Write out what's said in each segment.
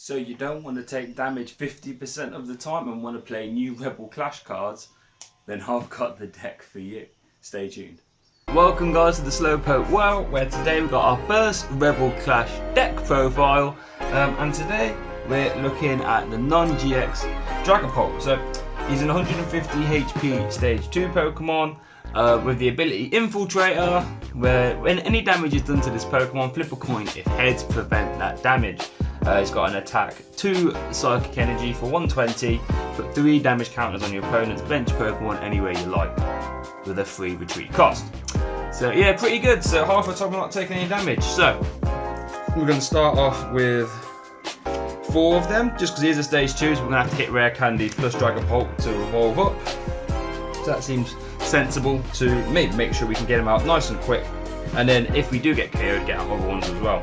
So you don't want to take damage 50% of the time and want to play new Rebel Clash cards? Then I've got the deck for you. Stay tuned. Welcome guys to the Slowpoke World, where today we've got our first Rebel Clash deck profile, and today we're looking at the non-GX Dragapult. So he's an 150 HP stage 2 Pokemon with the ability Infiltrator, where when any damage is done to this Pokemon, flip a coin if heads prevent that damage. He's got an attack 2 psychic energy for 120, put 3 damage counters on your opponent's bench Pokemon anywhere you like, with a free retreat cost. So yeah, pretty good. So half the time we're not taking any damage. So we're going to start off with 4 of them, just because he is a stage 2, so we're going to have to hit Rare Candy plus Dragapult to evolve up. So that seems sensible to me. Make sure we can get him out nice and quick, and then if we do get KO'd, get out other ones as well.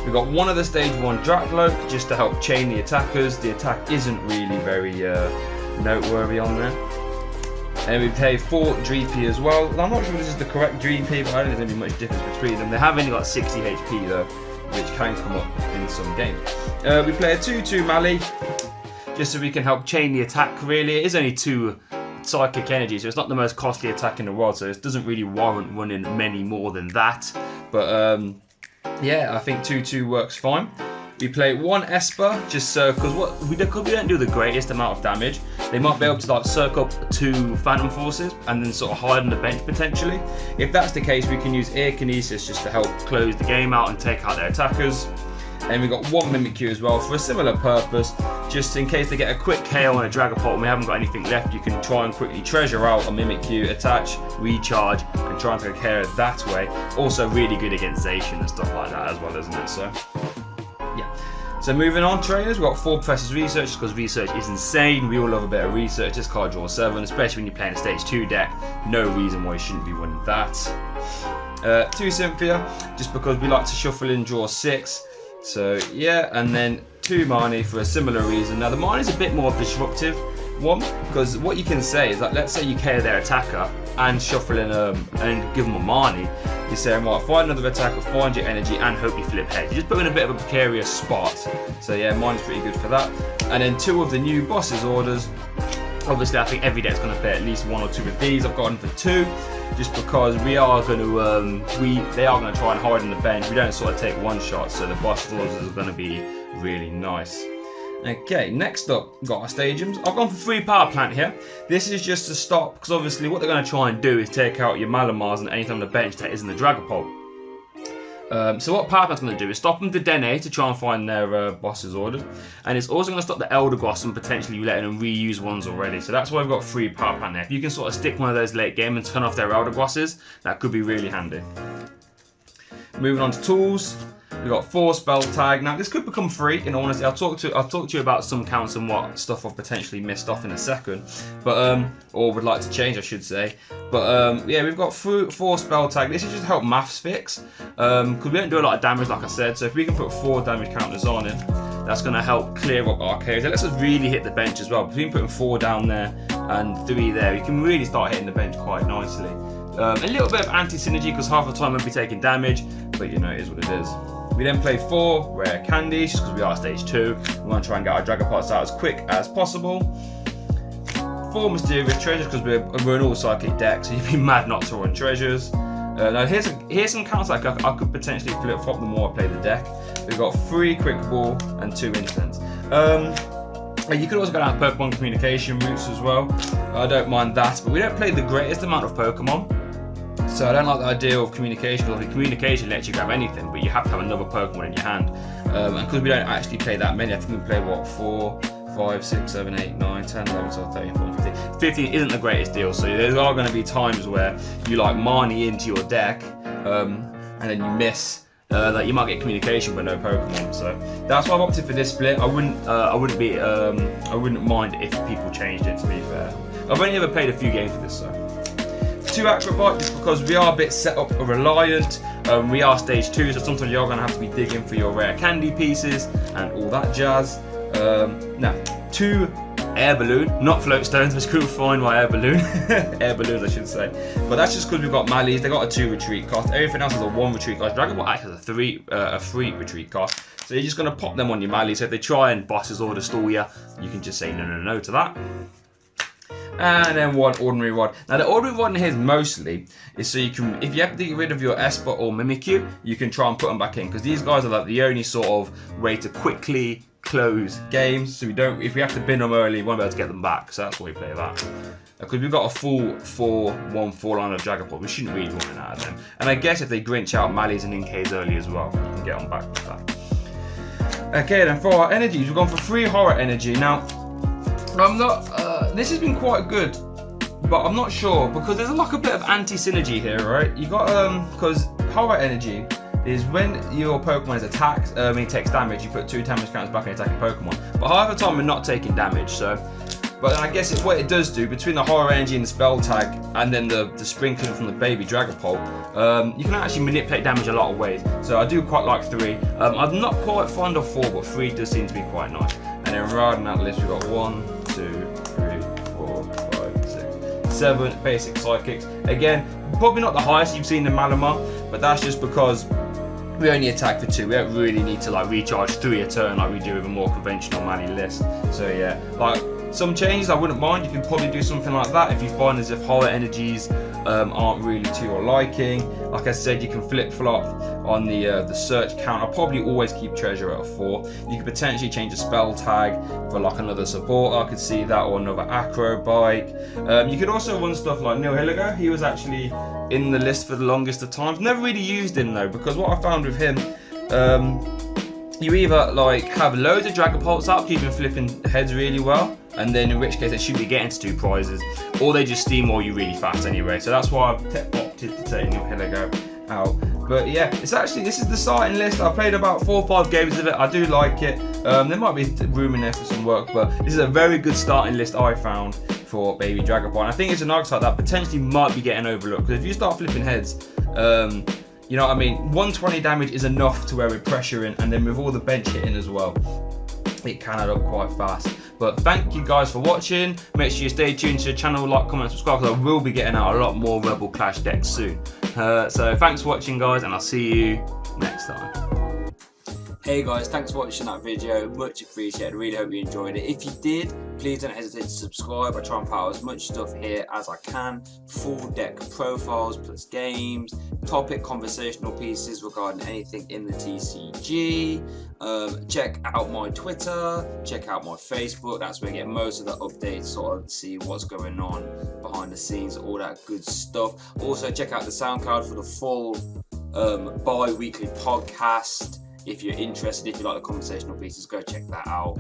We've got one of the stage 1 Dragapult just to help chain the attackers. The attack isn't really very noteworthy on there. And we play 4 Dreepy as well. And I'm not sure if this is the correct Dreepy, but I don't think there's going to be much difference between them. They have only got 60 HP though, which can come up in some games. We play a 2-2 Mally, just so we can help chain the attack really. It is only 2 psychic energy, so it's not the most costly attack in the world, so it doesn't really warrant running many more than that. But yeah, I think 2-2 works fine. We play 1 Esper, just so, because we don't do the greatest amount of damage. They might be able to like circle up 2 Phantom Forces and then sort of hide on the bench potentially. If that's the case, we can use Air Kinesis just to help close the game out and take out their attackers. And we've got 1 Mimikyu as well for a similar purpose, just in case they get a quick KO on a Dragapult and we haven't got anything left. You can try and quickly treasure out a Mimikyu, attach, recharge, and try and take care of it that way. Also really good against Zacian and stuff like that as well, isn't it? So yeah. So moving on, trainers, we've got 4 Professor's Research, because research is insane. We all love a bit of research. This card draws 7, especially when you're playing a stage 2 deck. No reason why you shouldn't be winning that. 2 Cynthia, just because we like to shuffle and draw 6. So yeah, and then 2 Marnie for a similar reason. Now the Marnie is a bit more disruptive one, because what you can say is that, let's say you KO their attacker and shuffle in and give them a Marnie. You say, right, find another attacker, find your energy, and hope you flip head. You just put in a bit of a precarious spot. So yeah, Marnie's pretty good for that. And then 2 of the new boss's orders. Obviously, I think every deck's going to play at least 1 or 2 of these. I've got them for 2, just because we are going to, they are going to try and hide on the bench. We don't sort of take one shot, so the boss orders are going to be really nice. Okay, next up, we've got our stadiums. I've gone for 3 power plant here. This is just to stop, because obviously what they're going to try and do is take out your Malamars and anything on the bench that isn't the Dragapult. So what power plant's going to do is stop them dedenee to try and find their boss's orders, and it's also going to stop the eldegross and potentially letting them reuse ones already. So that's why we've got 3 power plant there. If you can sort of stick one of those late game and turn off their eldegrosses, that could be really handy. Moving on to tools, we've got 4 spell tag. Now this could become free, in honesty. I'll talk to you about some counts and what stuff I've potentially missed off in a second, but or would like to change, I should say. But yeah, we've got 4 spell tag. This is just to help maths fix, because we don't do a lot of damage, like I said. So if we can put 4 damage counters on it, that's going to help clear up our KOs. It lets us really hit the bench as well. Between putting 4 down there and 3 there, you can really start hitting the bench quite nicely. A little bit of anti-synergy, because half the time we'll be taking damage, but you know, it is what it is. We then play 4 Rare Candies, just because we are stage 2. We want to try and get our Dragapults out as quick as possible. 4 Mysterious Treasures, because we're an all-psychic deck, so you'd be mad not to run treasures. Now here's some counts like I could potentially flip-flop the more I play the deck. We've got 3 Quick Ball and 2 Instants. You could also go down Pokemon communication routes as well. I don't mind that, but we don't play the greatest amount of Pokemon. So I don't like the idea of communication, because communication lets you grab anything, but you have to have another Pokemon in your hand. And because we don't actually play that many, I think we play, what, 4, 5, 6, 7, 8, 9, 10, 11, 12, 13, 14, 15. 15 isn't the greatest deal, so there are going to be times where you like Marnie into your deck, and then you miss. Like you might get communication but no Pokemon, so that's why I've opted for this split. I wouldn't mind if people changed it, to be fair. I've only ever played a few games with this, so. 2 Acrobat, just because we are a bit set up reliant. We are stage 2, so sometimes you're going to have to be digging for your rare candy pieces and all that jazz. Now, 2 air balloon, not float stones, which couldn't find my air balloon. Air balloons, I should say. But that's just because we've got Mallies. They got a 2 retreat cost. Everything else has a 1 retreat cost. Dragapult actually has a 3 retreat cost. So you're just going to pop them on your Mallies. So if they try and bosses order stall you can just say no to that. And then 1 ordinary rod. Now the ordinary rod in here mostly is so you can, if you have to get rid of your Esper or Mimikyu, you can try and put them back in, because these guys are like the only sort of way to quickly close games. So if we have to bin them early, we won't be able to get them back. So that's why we play that. Because we've got a full 4-1 4-line of Dragapult, we shouldn't really want out of them. And I guess if they Grinch out Mallies and Inkays early as well, you can get them back with that. Okay, then for our energies, we've gone for 3 horror energy. Now, I'm not. This has been quite good, but I'm not sure because there's like a bit of anti-synergy here, right? You got because horror energy is when your Pokemon is attacked, it takes damage. You put 2 damage counters back on attacking Pokemon, but half the time we're not taking damage. So, but I guess what it does do between the horror energy and the spell tag, and then the sprinkling from the baby Dragapult, you can actually manipulate damage a lot of ways. So I do quite like 3. I'm not quite fond of 4, but 3 does seem to be quite nice. And then riding that list, we've got 1, 2, 3, 4, 5, 6, 7 basic psychics. Again, probably not the highest you've seen in Malamar, but that's just because we only attack for 2. We don't really need to like recharge 3 a turn like we do with a more conventional Mali list. So yeah, like some changes I wouldn't mind. You can probably do something like that if you find as if horror energies aren't really to your liking. Like I said, you can flip flop on the search count. I'll probably always keep treasure at 4. You could potentially change a spell tag for like another support. I could see that, or another acro bike. You could also run stuff like Nihilego. He was actually in the list for the longest of times. Never really used him though, because what I found with him, you either like have loads of Dragapults up, keeping flipping heads really well, and then in which case they should be getting to 2 prizes, or they just steamroll you really fast anyway. So that's why I've opted to take Nihilego out. But yeah, this is the starting list. I played about 4 or 5 games of it. I do like it. There might be room in there for some work, but this is a very good starting list I found for baby Dragapult. And I think it's an archetype that potentially might be getting overlooked, because if you start flipping heads, you know what I mean, 120 damage is enough to where we're pressuring, and then with all the bench hitting as well, it can add up quite fast. But thank you guys for watching. Make sure you stay tuned to the channel, like, comment, subscribe, because I will be getting out a lot more Rebel Clash decks soon. So thanks for watching guys, and I'll see you next time. Hey guys, thanks for watching that video, much appreciated. Really hope you enjoyed it. If you did, please don't hesitate to subscribe. I try and put out as much stuff here as I can. Full deck profiles plus games, topic conversational pieces regarding anything in the TCG. Check out my Twitter, check out my Facebook. That's where you get most of the updates, sort of see what's going on behind the scenes, all that good stuff. Also check out the SoundCloud for the full bi-weekly podcast. If you're interested, if you like the conversational pieces, go check that out.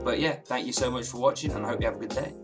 But yeah, thank you so much for watching, and I hope you have a good day.